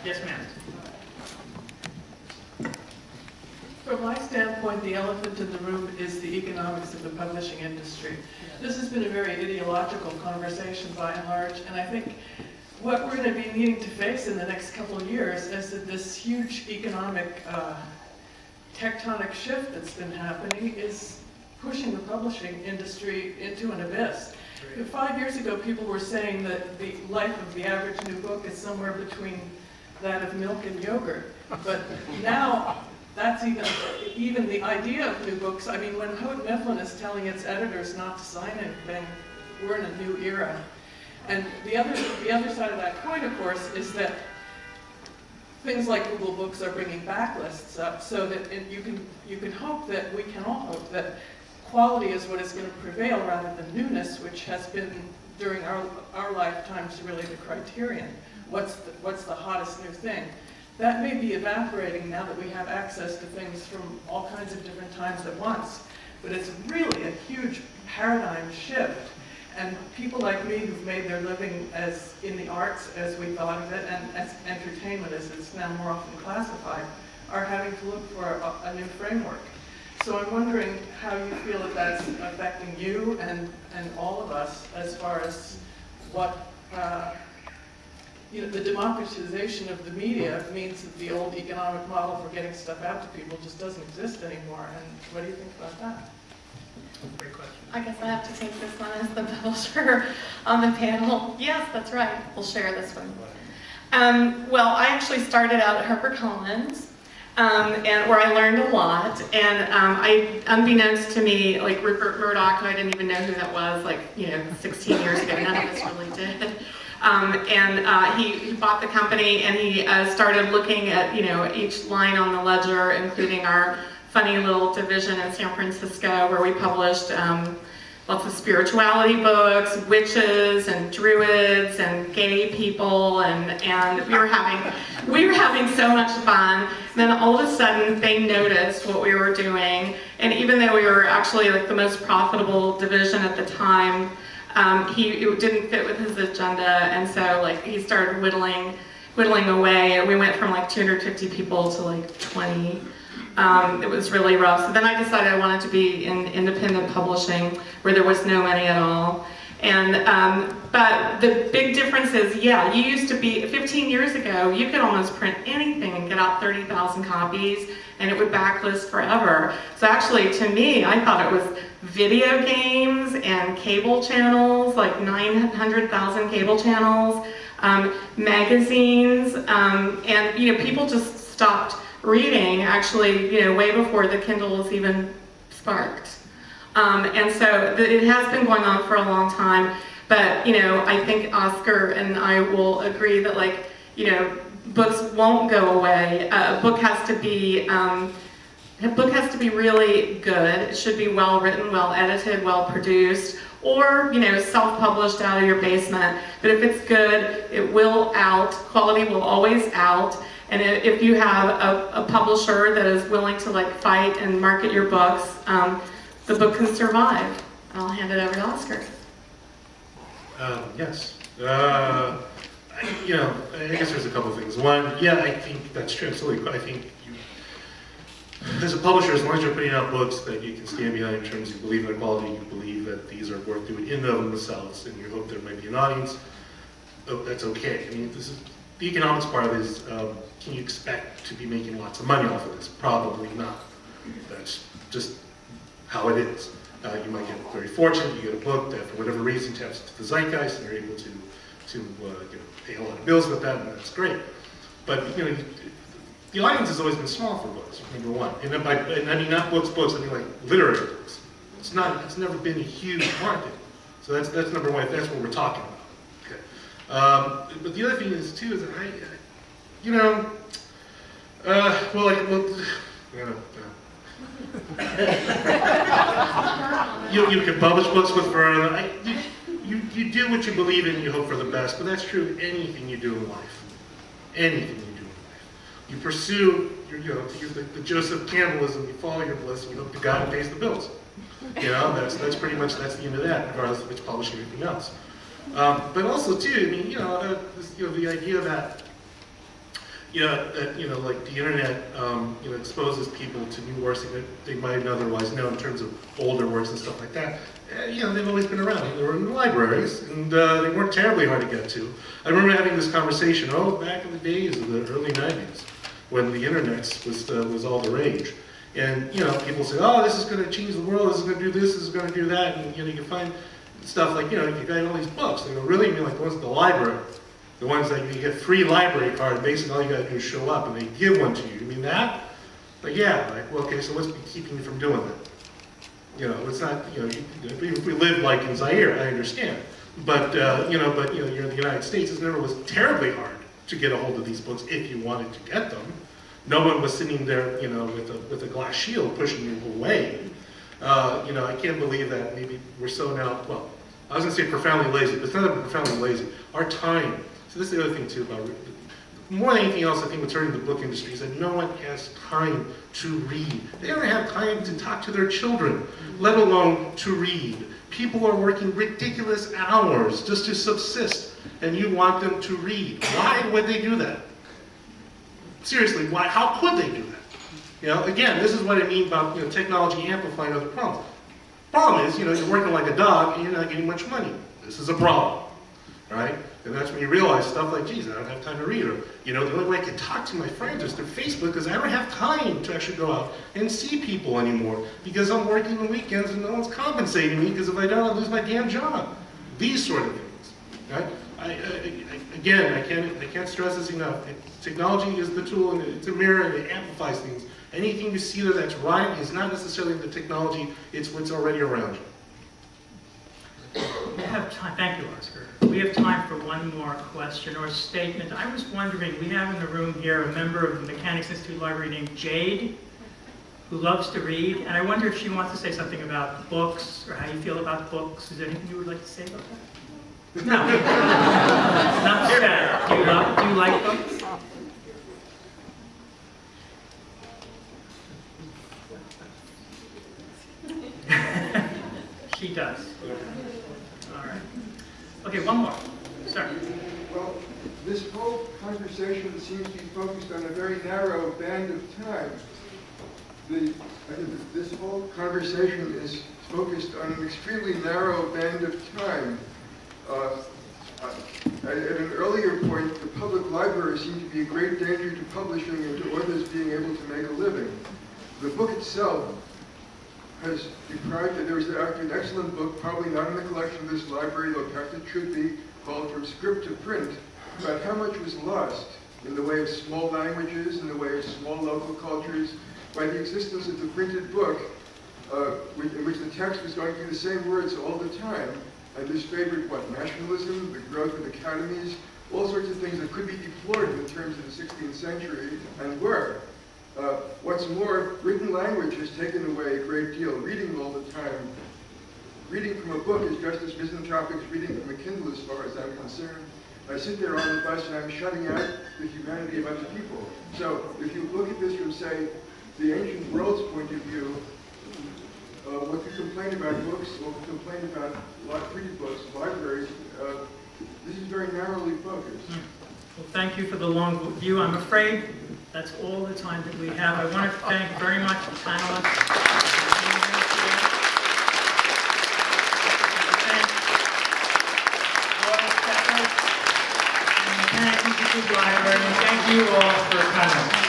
Yes, ma'am. From my standpoint, the elephant in the room is the economics of the publishing industry. This has been a very ideological conversation by and large, and I think what we're going to be needing to face in the next couple of years is that this huge economic tectonic shift that's been happening is pushing the publishing industry into an abyss. 5 years ago, people were saying that the life of the average new book is somewhere between that of milk and yogurt. But now, that's even the idea of new books. I mean, when Houghton Mifflin is telling its editors not to sign anything, we're in a new era. And the other side of that coin, of course, is that things like Google Books are bringing backlists up, so that you can hope that we can all hope that quality is what is going to prevail rather than newness, which has been during our lifetimes really the criterion. What's the hottest new thing? That may be evaporating now that we have access to things from all kinds of different times at once. But it's really a huge paradigm shift. And people like me who've made their living as in the arts as we thought of it, and as entertainment as it's now more often classified, are having to look for a new framework. So I'm wondering how you feel that that's affecting you and all of us as far as what the democratization of the media means that the old economic model for getting stuff out to people just doesn't exist anymore. And what do you think about that? Great question. I guess I have to take this one as the publisher on the panel. Yes, that's right. We'll share this one. Well, I actually started out at HarperCollins, and where I learned a lot. And unbeknownst to me, like Rupert Murdoch, I didn't even know who that was, 16 years ago. None of us really did. He bought the company, and he started looking at each line on the ledger, including our funny little division in San Francisco where we published lots of spirituality books, witches and druids and gay people, and we were having so much fun. And then all of a sudden they noticed what we were doing, and even though we were actually like the most profitable division at the time, it didn't fit with his agenda, and so he started whittling away, and we went from 250 people to 20. It was really rough. So then I decided I wanted to be in independent publishing where there was no money at all. And but the big difference is, you used to be 15 years ago, you could almost print anything and get out 30,000 copies, and it would backlist forever. So actually, to me, I thought it was video games and cable channels, 900,000 cable channels, magazines, and people just stopped reading, actually, way before the Kindle was even sparked. And so it has been going on for a long time, but, I think Oscar and I will agree that, books won't go away. A book has to be really good. It should be well written, well edited, well produced, or, self-published out of your basement. But if it's good, it will out. Quality will always out. And if you have a publisher that is willing to fight and market your books, the book can survive. I'll hand it over to Oscar. Yes. I guess there's a couple of things. One, I think that's true. Absolutely. I think as a publisher, as long as you're putting out books that you can stand behind in terms of you believe in the quality, you believe that these are worth doing in and of themselves, and you hope there might be an audience, that's okay. I mean, the economics part of it is, can you expect to be making lots of money off of this? Probably not. That's just how it is. You might get very fortunate, you get a book that for whatever reason taps into the zeitgeist and you're able to pay a lot of bills with that, and that's great. But the audience has always been small for books, number one. And I mean not books, I mean literary books. It's never been a huge market. So that's number one, that's what we're talking about. Okay. But the other thing is too, is that you can publish books with you do what you believe in, you hope for the best, but that's true of anything you do in life. Anything you do in life. You pursue, to use the Joseph Campbellism, you follow your bliss, and you hope to God who pays the bills. That's pretty much, that's the end of that, regardless of it's publishing or anything else. But also too, I mean, the idea that like the internet, exposes people to new works that they might otherwise know in terms of older works and stuff like that. They've always been around. They were in the libraries, and they weren't terribly hard to get to. I remember having this conversation, back in the days of the early 90s, when the internet was all the rage. And, people say, this is going to change the world, this is going to do this is going to do that, and, you can find stuff like, you got all these books. They go, really? You mean like the ones at the library? The ones that you get free library card, basically all you got to do is show up and they give one to you. You mean that? Well, okay, so what's keeping you from doing that? It's not, if we live like in Zaire, I understand. But, you're in the United States, it never was terribly hard to get a hold of these books if you wanted to get them. No one was sitting there, with a glass shield pushing you away. I can't believe that maybe we're so now, well, I was going to say profoundly lazy, but it's not that we're profoundly lazy. Our time. So this is the other thing too about more than anything else, I think what's hurting the book industry is that no one has time to read. They don't have time to talk to their children, let alone to read. People are working ridiculous hours just to subsist, and you want them to read. Why would they do that? Seriously, why? How could they do that? Again, this is what I mean about technology amplifying other problems. Problem is, you're working like a dog and you're not getting much money. This is a problem, right? And that's when you realize stuff like, geez, I don't have time to read, or the only way I can talk to my friends is through Facebook because I don't have time to actually go out and see people anymore because I'm working on weekends and no one's compensating me because if I don't, I lose my damn job. These sort of things, right? I can't stress this enough. Technology is the tool and it's a mirror and it amplifies things. Anything you see there that's right is not necessarily the technology, it's what's already around you. We have time, thank you, Oscar. We have time for one more question or statement. I was wondering, we have in the room here a member of the Mechanics Institute Library named Jade, who loves to read, and I wonder if she wants to say something about books or how you feel about books. Is there anything you would like to say about that? No. Not sad. Do you like books? She does. All right. Okay, one more. Sir. Well, this whole conversation seems to be focused on a very narrow band of time. I think this whole conversation is focused on an extremely narrow band of time. At an earlier point, the public library seemed to be a great danger to publishing and to authors being able to make a living. The book itself has deprived, there was actually an excellent book, probably not in the collection of this library, though perhaps it should be, called From Script to Print, about how much was lost in the way of small languages, in the way of small local cultures, by the existence of the printed book, in which the text was going through the same words all the time, and this favored nationalism, the growth of academies, all sorts of things that could be deplored in terms of the 16th century, and were. What's more, written language has taken away a great deal. Reading all the time. Reading from a book is just as misanthropic as reading from a Kindle as far as I'm concerned. I sit there on the bus and I'm shutting out the humanity of other people. So if you look at this from, say, the ancient world's point of view, what you complain about books, what you complain about a lot of printed books, libraries, this is very narrowly focused. Well, thank you for the long view. I'm afraid that's all the time that we have. I want to thank very much the panelists. Thank you, Library, and thank you all for coming.